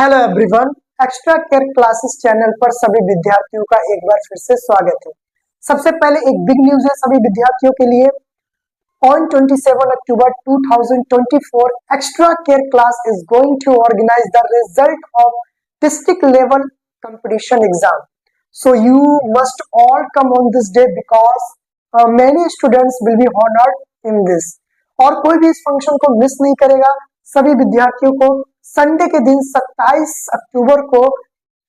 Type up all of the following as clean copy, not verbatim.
Hello everyone, extra care classes channel पर सभी विद्यार्थियों का एक बार फिर से स्वागत है। सबसे पहले एक बिग न्यूज है सभी विद्यार्थियों के लिए। On 27 October 2024 extra care class is going to organise the result of district level competition exam. So you must all come on this day because many students will be honoured in this. और कोई भी इस function को miss नहीं करेगा। सभी विद्यार्थियों को संडे के दिन 27 अक्टूबर को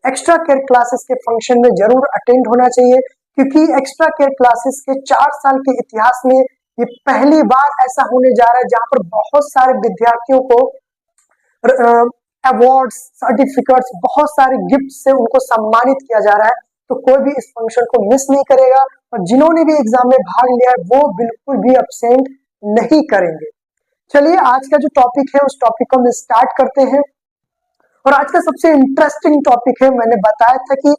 एक्स्ट्रा केयर क्लासेस के फंक्शन में जरूर अटेंड होना चाहिए, क्योंकि एक्स्ट्रा केयर क्लासेस के 4 साल के इतिहास में ये पहली बार ऐसा होने जा रहा है जहां पर बहुत सारे विद्यार्थियों को अवार्ड्स, सर्टिफिकेट्स, बहुत सारे गिफ्ट से उनको सम्मानित किया जा रहा है। तो कोई भी इस फंक्शन को मिस नहीं करेगा और जिन्होंने भी एग्जाम में भाग लिया है वो बिल्कुल भी एब्सेंट नहीं करेंगे। चलिए आज का जो टॉपिक है उस टॉपिक को हम स्टार्ट करते हैं। और आज का सबसे इंटरेस्टिंग टॉपिक है, मैंने बताया था कि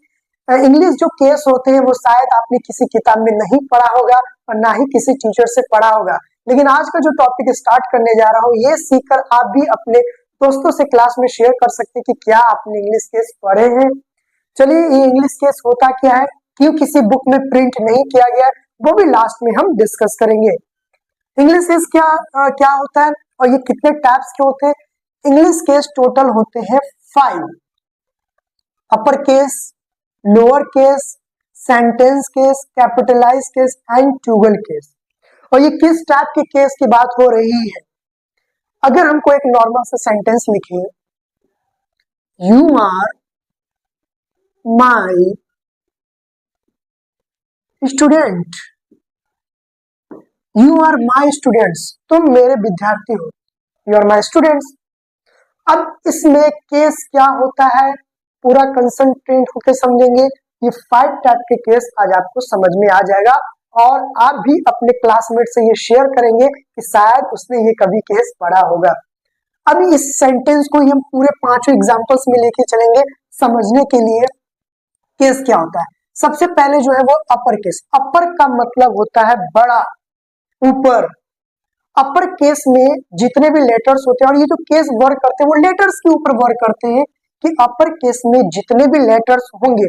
इंग्लिश जो केस होते हैं वो शायद आपने किसी किताब में नहीं पढ़ा होगा और ना ही किसी टीचर से पढ़ा होगा, लेकिन आज का जो टॉपिक स्टार्ट करने जा रहा हूँ ये सीखकर आप भी अपने दोस्तों से क्लास में शेयर कर सकते हैं कि क्या आपने इंग्लिश केस पढ़े हैं। चलिए, ये इंग्लिश केस होता क्या है, क्यों किसी बुक में प्रिंट नहीं किया गया है, वो भी लास्ट में हम डिस्कस करेंगे। इंग्लिश केस क्या होता है और ये कितने टाइप्स के होते हैं। इंग्लिश केस टोटल होते हैं 5। Upper case, lower case, sentence case, capitalize case and toggle case. और ये किस टाइप के केस की बात हो रही है। अगर हमको एक नॉर्मल सा सेंटेंस लिखे, you are my student, you are my students, तुम मेरे विद्यार्थी हो, यू आर माई स्टूडेंट्स। अब इसमें केस क्या होता है पूरा कंसंट्रेट होकर समझेंगे। ये 5 टाइप के केस आज आपको समझ में आ जाएगा और आप भी अपने क्लासमेट से ये शेयर करेंगे कि शायद उसने ये कभी केस पढ़ा होगा। अभी इस सेंटेंस को हम पूरे 5 एग्जांपल्स में लेके चलेंगे समझने के लिए केस क्या होता है। सबसे पहले जो है वो अपर केस। अपर का मतलब होता है बड़ा, ऊपर। अपर केस में जितने भी लेटर्स होते हैं, और ये जो केस वर्क करते हैं वो लेटर्स के ऊपर वर्क करते हैं, कि अपर केस में जितने भी लेटर्स होंगे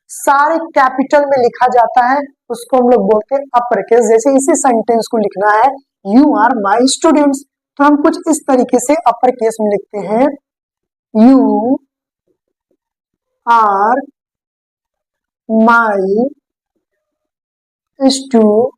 सारे कैपिटल में लिखा जाता है, उसको हम लोग बोलते हैं अपर केस। जैसे इसी सेंटेंस को लिखना है, यू आर माई स्टूडेंट्स, तो हम कुछ इस तरीके से अपर केस में लिखते हैं, you are my students,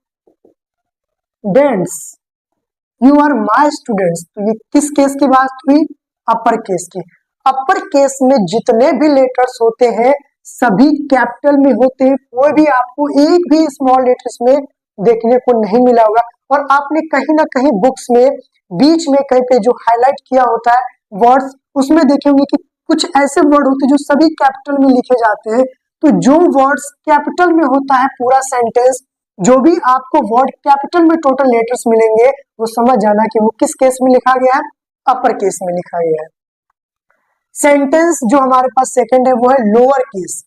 you are my students. तो ये किस केस की बात हुई, अपर केस की। अपर केस में जितने भी लेटर्स होते हैं सभी कैपिटल में होते हैं, कोई भी आपको एक भी स्मॉल लेटर्स में देखने को नहीं मिला होगा। और आपने कहीं ना कहीं बुक्स में बीच में कहीं पे जो हाईलाइट किया होता है वर्ड्स, उसमें देखे होंगे कि कुछ ऐसे वर्ड होते हैं जो सभी कैपिटल में लिखे जाते हैं। तो जो वर्ड्स कैपिटल में होता है पूरा सेंटेंस, जो भी आपको वर्ड कैपिटल में टोटल लेटर्स मिलेंगे वो समझ जाना कि वो किस केस में लिखा गया है, अपर केस में लिखा गया है। सेंटेंस जो हमारे पास सेकंड है वो है लोअर केस।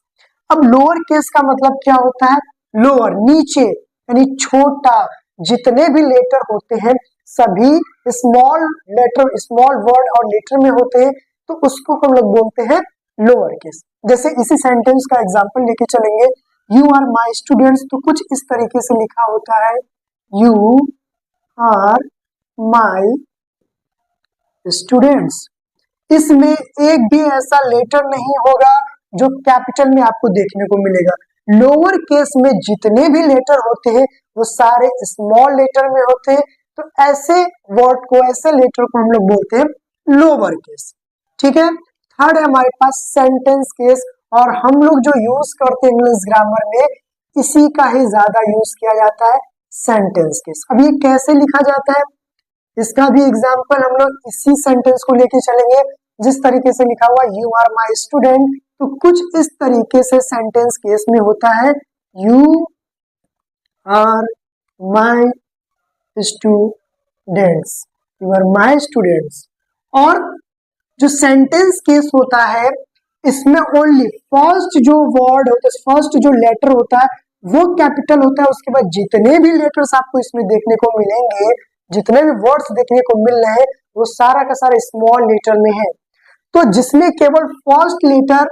अब लोअर केस का मतलब क्या होता है, लोअर, नीचे, यानी छोटा। जितने भी लेटर होते हैं सभी स्मॉल लेटर, स्मॉल वर्ड और लेटर में होते हैं, तो उसको हम लोग बोलते हैं लोअर केस। जैसे इसी सेंटेंस का एग्जांपल लेके चलेंगे, यू आर माई स्टूडेंट्स, तो कुछ इस तरीके से लिखा होता है, यू आर माई स्टूडेंट्स। इसमें एक भी ऐसा लेटर नहीं होगा जो कैपिटल में आपको देखने को मिलेगा। लोअर केस में जितने भी लेटर होते हैं वो सारे स्मॉल लेटर में होते हैं, तो ऐसे वर्ड को, ऐसे लेटर को हम लोग बोलते हैं लोअर केस। ठीक है। थर्ड है हमारे पास सेंटेंस केस, और हम लोग जो यूज करते हैं इंग्लिश ग्रामर में इसी का ही ज्यादा यूज किया जाता है, सेंटेंस केस। अब ये कैसे लिखा जाता है इसका भी एग्जांपल हम लोग इसी सेंटेंस को लेके चलेंगे, जिस तरीके से लिखा हुआ यू आर माई स्टूडेंट, तो कुछ इस तरीके से सेंटेंस केस में होता है, you are my students, you are my students. और जो सेंटेंस केस होता है इसमें ओनली फर्स्ट जो वर्ड होता है, फर्स्ट जो लेटर होता है वो कैपिटल होता है। उसके बाद जितने भी लेटर्स आपको इसमें देखने को मिलेंगे, जितने भी वर्ड्स देखने को मिल रहे हैं वो सारा का सारा स्मॉल लेटर में है। तो जिसमें केवल फर्स्ट लेटर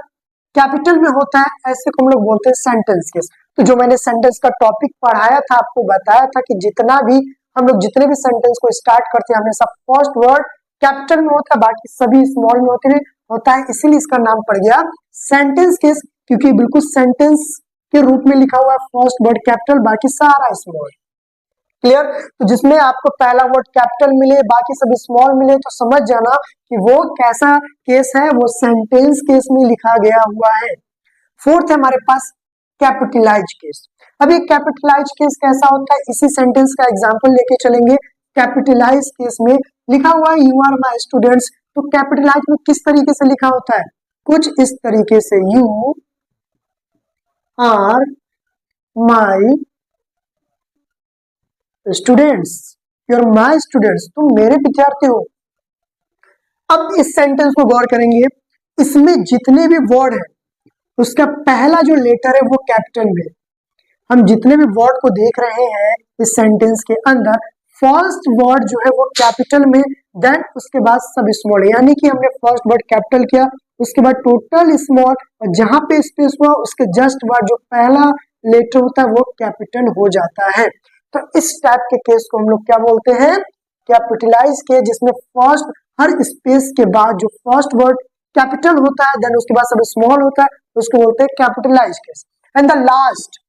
कैपिटल में होता है ऐसे को हम लोग बोलते हैं सेंटेंस केस। तो जो मैंने सेंटेंस का टॉपिक पढ़ाया था, आपको बताया था कि जितना भी हम लोग जितने भी सेंटेंस को स्टार्ट करते हैं हमेशा फर्स्ट वर्ड कैपिटल में होता है, बाकी सभी स्मॉल में होता है, इसीलिए इसका नाम पड़ गया सेंटेंस केस, क्योंकि बिल्कुल सेंटेंस के रूप में लिखा हुआ है, फर्स्ट वर्ड कैपिटल बाकी सारा स्मॉल। क्लियर? तो जिसमें आपको पहला वर्ड कैपिटल मिले बाकी सब स्मॉल मिले तो समझ जाना कि वो कैसा केस है, वो सेंटेंस केस में लिखा गया हुआ है। फोर्थ है हमारे पास कैपिटलाइज केस। अब ये कैपिटलाइज केस कैसा होता है, इसी सेंटेंस का एग्जांपल लेके चलेंगे। कैपिटलाइज केस में लिखा हुआ है यू आर माय स्टूडेंट्स, तो कैपिटलाइज में किस तरीके से लिखा होता है, कुछ इस तरीके से, you are my students, you are my students, तुम मेरे विद्यार्थी हो। अब इस सेंटेंस को गौर करेंगे, इसमें जितने भी वर्ड है उसका पहला जो लेटर है वो कैपिटल में। हम जितने भी वर्ड को देख रहे हैं इस सेंटेंस के अंदर फर्स्ट वर्ड जो है वो कैपिटल में, देन उसके बाद सब स्मॉल, यानी कि हमने फर्स्ट वर्ड कैपिटल किया, उसके बाद टोटल स्मॉल, और जहां पे स्पेस हुआ उसके जस्ट बाद जो पहला लेटर होता है वो कैपिटल हो जाता है। तो इस टाइप के केस को हम लोग क्या बोलते हैं, कैपिटलाइज केस, जिसमें फर्स्ट हर स्पेस के बाद जो फर्स्ट वर्ड कैपिटल होता है देन उसके बाद सब स्मॉल होता है, उसको बोलते हैं capitalize case. And the last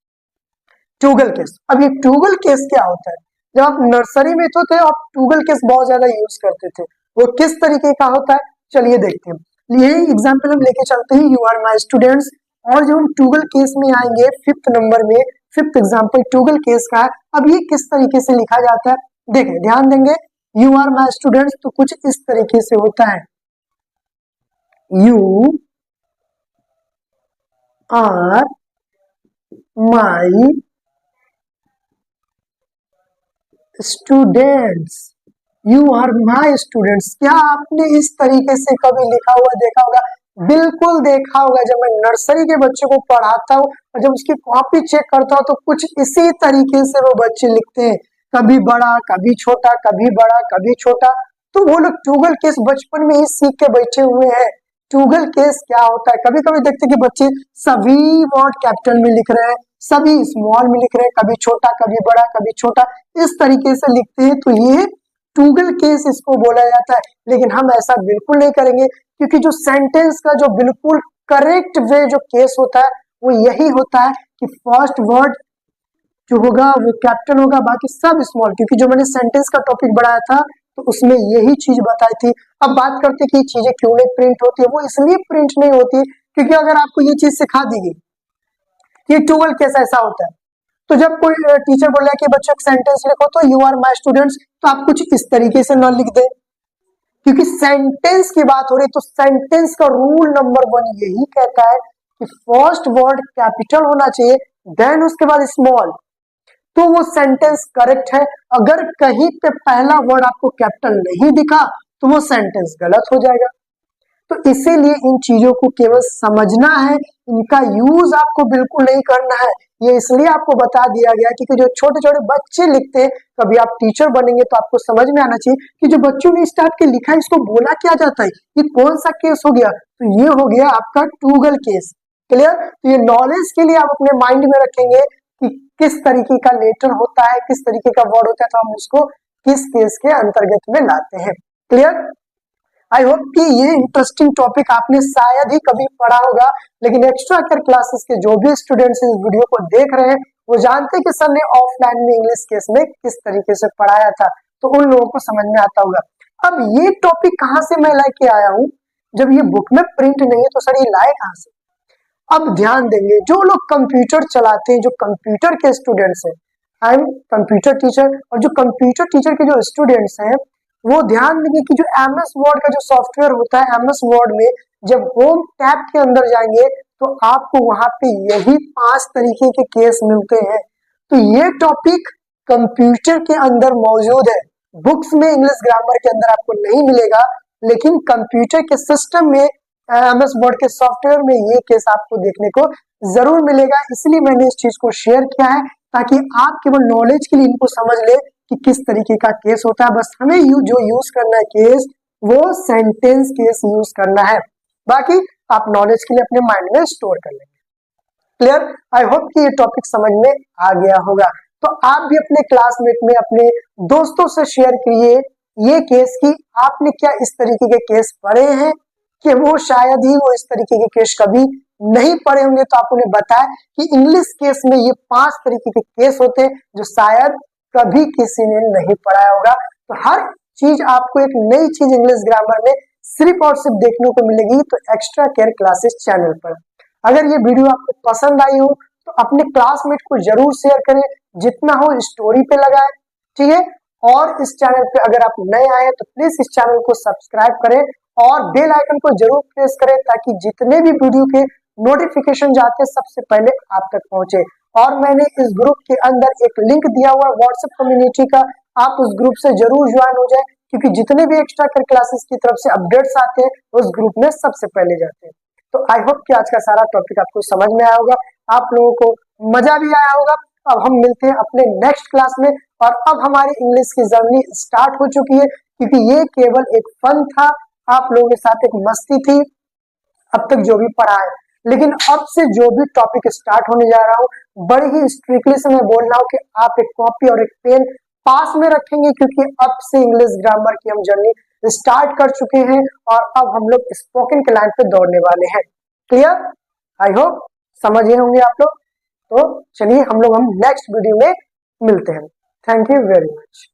toggle case. अब ये ट्यूगल केस क्या होता है, जब आप नर्सरी में तो थे आप ट्यूगल केस बहुत ज्यादा यूज करते थे, वो किस तरीके का होता है चलिए देखते हैं। ये एग्जांपल हम लेके चलते हैं, यू आर माय स्टूडेंट्स, और जब हम ट्यूगल केस में आएंगे फिफ्थ नंबर में, फिफ्थ एग्जांपल ट्यूगल केस का है। अब ये किस तरीके से लिखा जाता है देखें, ध्यान देंगे, यू आर माय स्टूडेंट्स तो कुछ इस तरीके से होता है, you are my students, you are my students. क्या आपने इस तरीके से कभी लिखा हुआ देखा होगा? बिल्कुल देखा होगा। जब मैं नर्सरी के बच्चों को पढ़ाता हूँ और जब उसकी कॉपी चेक करता हूँ तो कुछ इसी तरीके से वो बच्चे लिखते हैं, कभी बड़ा कभी छोटा, कभी बड़ा कभी छोटा। तो वो लोग ट्यूगल केस बचपन में ही सीख के बैठे हुए हैं। ट्यूगल केस क्या होता है, कभी कभी देखते हैं कि बच्चे सभी वर्ड कैपिटल में लिख रहे हैं, सभी स्मॉल में लिख रहे हैं, कभी छोटा कभी बड़ा कभी छोटा, इस तरीके से लिखते हैं, तो ये ट्यूगल केस इसको बोला जाता है। लेकिन हम ऐसा बिल्कुल नहीं करेंगे, क्योंकि जो सेंटेंस का जो बिल्कुल करेक्ट वे जो केस होता है वो यही होता है कि फर्स्ट वर्ड जो होगा वो कैपिटल होगा, बाकी सब स्मॉल, क्योंकि जो मैंने सेंटेंस का टॉपिक बढ़ाया था तो उसमें यही चीज बताई थी। अब बात करते हैं कि ये चीजें क्यों नहीं प्रिंट होती है, वो इसलिए प्रिंट नहीं होती क्योंकि अगर आपको ये चीज सिखा दी गई ये ट्यूगल केस ऐसा होता है, तो जब कोई टीचर बोल रहा है कि बच्चों एक सेंटेंस लिखो तो यू आर माय स्टूडेंट्स, तो आप कुछ इस तरीके से न लिख दे, क्योंकि सेंटेंस की बात हो रही है। तो सेंटेंस का रूल नंबर 1 यही कहता है कि फर्स्ट वर्ड कैपिटल होना चाहिए देन उसके बाद स्मॉल, तो वो सेंटेंस करेक्ट है। अगर कहीं पे पहला वर्ड आपको कैपिटल नहीं दिखा तो वो सेंटेंस गलत हो जाएगा। तो इसीलिए इन चीजों को केवल समझना है, इनका यूज आपको बिल्कुल नहीं करना है। ये इसलिए आपको बता दिया गया क्योंकि जो छोटे छोटे बच्चे लिखते हैं, कभी आप टीचर बनेंगे तो आपको समझ में आना चाहिए कि जो बच्चों ने इस टाइप के लिखा है इसको बोला क्या जाता है, ये कौन सा केस हो गया, तो ये हो गया आपका ट्यूगल केस। क्लियर? तो ये नॉलेज के लिए आप अपने माइंड में रखेंगे कि किस तरीके का लेटर होता है, किस तरीके का वर्ड होता है, तो हम उसको किस केस के अंतर्गत में लाते हैं। क्लियर? आई होप कि ये इंटरेस्टिंग टॉपिक आपने शायद ही कभी पढ़ा होगा, लेकिन एक्स्ट्रा कर क्लासेस के जो भी स्टूडेंट्स इस वीडियो को देख रहे हैं वो जानते हैं कि सर ने ऑफलाइन में इंग्लिश केस में किस तरीके से पढ़ाया था, तो उन लोगों को समझ में आता होगा। अब ये टॉपिक कहाँ से मैं लेके आया हूँ, जब ये बुक में प्रिंट नहीं है तो सर ये लाए कहाँ से? अब ध्यान देंगे, जो लोग कंप्यूटर चलाते हैं, जो कंप्यूटर के स्टूडेंट्स हैं, आई एम कंप्यूटर टीचर, और जो कंप्यूटर टीचर के जो स्टूडेंट्स हैं वो ध्यान देंगे कि जो MS वर्ड का जो सॉफ्टवेयर होता है, MS वर्ड में जब होम टैब के अंदर जाएंगे तो आपको वहां पे यही 5 तरीके के केस मिलते हैं। तो ये टॉपिक कंप्यूटर के अंदर मौजूद है, बुक्स में इंग्लिश ग्रामर के अंदर आपको नहीं मिलेगा, लेकिन कंप्यूटर के सिस्टम में MS वर्ड के सॉफ्टवेयर में ये केस आपको देखने को जरूर मिलेगा। इसलिए मैंने इस चीज को शेयर किया है ताकि आप केवल नॉलेज के लिए इनको समझ ले कि किस तरीके का केस होता है। बस हमें जो यूज करना है केस वो सेंटेंस केस यूज करना है। बाकी आप नॉलेज के लिए अपने माइंड में स्टोर कर लेंगे। क्लियर? आई होप कि ये टॉपिक समझ में आ गया होगा। तो आप भी अपने क्लासमेट में अपने दोस्तों से शेयर करिए ये केस कि आपने क्या इस तरीके के केस पढ़े हैं, कि वो शायद ही वो इस तरीके के केस कभी नहीं पढ़े होंगे। तो आप उन्हें बताएं कि इंग्लिश केस में ये 5 तरीके के केस होते हैं जो शायद कभी किसी ने नहीं पढ़ा होगा। तो हर चीज आपको एक नई चीज इंग्लिश ग्रामर में सिर्फ और सिर्फ देखने को मिलेगी तो एक्स्ट्रा केयर क्लासेस चैनल पर। अगर ये वीडियो आपको पसंद आई हो तो अपने क्लासमेट को जरूर शेयर करें, जितना हो स्टोरी पे लगाएं, ठीक है। और इस चैनल पे अगर आप नए आए तो प्लीज इस चैनल को सब्सक्राइब करें और बेल आइकन को जरूर प्रेस करें ताकि जितने भी वीडियो के नोटिफिकेशन जाते हैं सबसे पहले आप तक पहुंचे। और मैंने इस ग्रुप के अंदर एक लिंक दिया हुआ व्हाट्सएप कम्युनिटी का, आप उस ग्रुप से जरूर ज्वाइन हो जाए क्योंकि जितने भी एक्स्ट्रा क्लासेस की तरफ से अपडेट्स आते हैं उस ग्रुप में सबसे पहले जाते हैं। तो आई होप कि आज का सारा टॉपिक आपको समझ में आया होगा, आप लोगों को मजा भी आया होगा। अब हम मिलते हैं अपने नेक्स्ट क्लास में और अब हमारी इंग्लिश की जर्नी स्टार्ट हो चुकी है क्योंकि ये केवल एक फन था, आप लोगों के साथ एक मस्ती थी अब तक जो भी पढ़ा है। लेकिन अब से जो भी टॉपिक स्टार्ट होने जा रहा हूँ बड़े ही स्ट्रिक्टली से मैं बोल रहा हूँ कि आप एक कॉपी और एक पेन पास में रखेंगे क्योंकि अब से इंग्लिश ग्रामर की हम जर्नी स्टार्ट कर चुके हैं और अब हम लोग स्पोकन के लाइन पे दौड़ने वाले हैं। क्लियर? आई होप समझ गए होंगे आप लोग। तो चलिए हम नेक्स्ट वीडियो में मिलते हैं। Thank you very much.